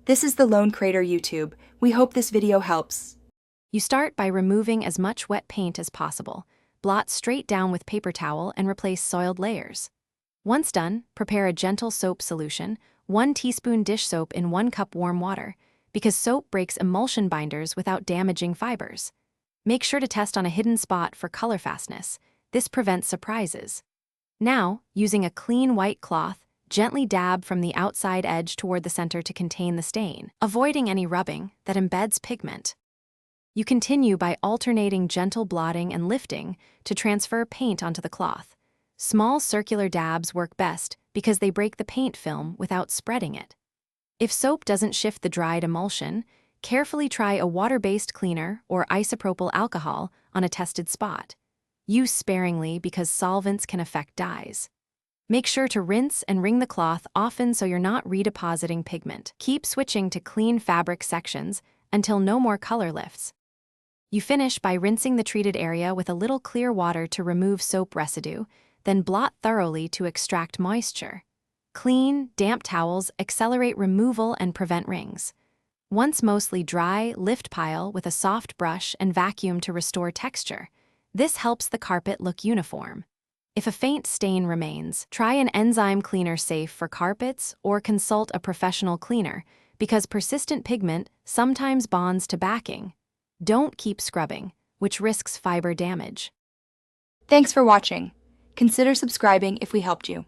This is the Lone Crater YouTube. We hope this video helps. You start by removing as much wet paint as possible. Blot straight down with paper towel and replace soiled layers. Once done, prepare a gentle soap solution, 1 teaspoon dish soap in 1 cup warm water, because soap breaks emulsion binders without damaging fibers. Make sure to test on a hidden spot for color fastness. This prevents surprises. Now, using a clean white cloth, gently dab from the outside edge toward the center to contain the stain, avoiding any rubbing that embeds pigment. You continue by alternating gentle blotting and lifting to transfer paint onto the cloth. Small circular dabs work best because they break the paint film without spreading it. If soap doesn't shift the dried emulsion, carefully try a water-based cleaner or isopropyl alcohol on a tested spot. Use sparingly because solvents can affect dyes. Make sure to rinse and wring the cloth often so you're not redepositing pigment. Keep switching to clean fabric sections until no more color lifts. You finish by rinsing the treated area with a little clear water to remove soap residue, then blot thoroughly to extract moisture. Clean, damp towels accelerate removal and prevent rings. Once mostly dry, lift pile with a soft brush and vacuum to restore texture. This helps the carpet look uniform. If a faint stain remains, try an enzyme cleaner safe for carpets or consult a professional cleaner because persistent pigment sometimes bonds to backing. Don't keep scrubbing, which risks fiber damage. Thanks for watching. Consider subscribing if we helped you.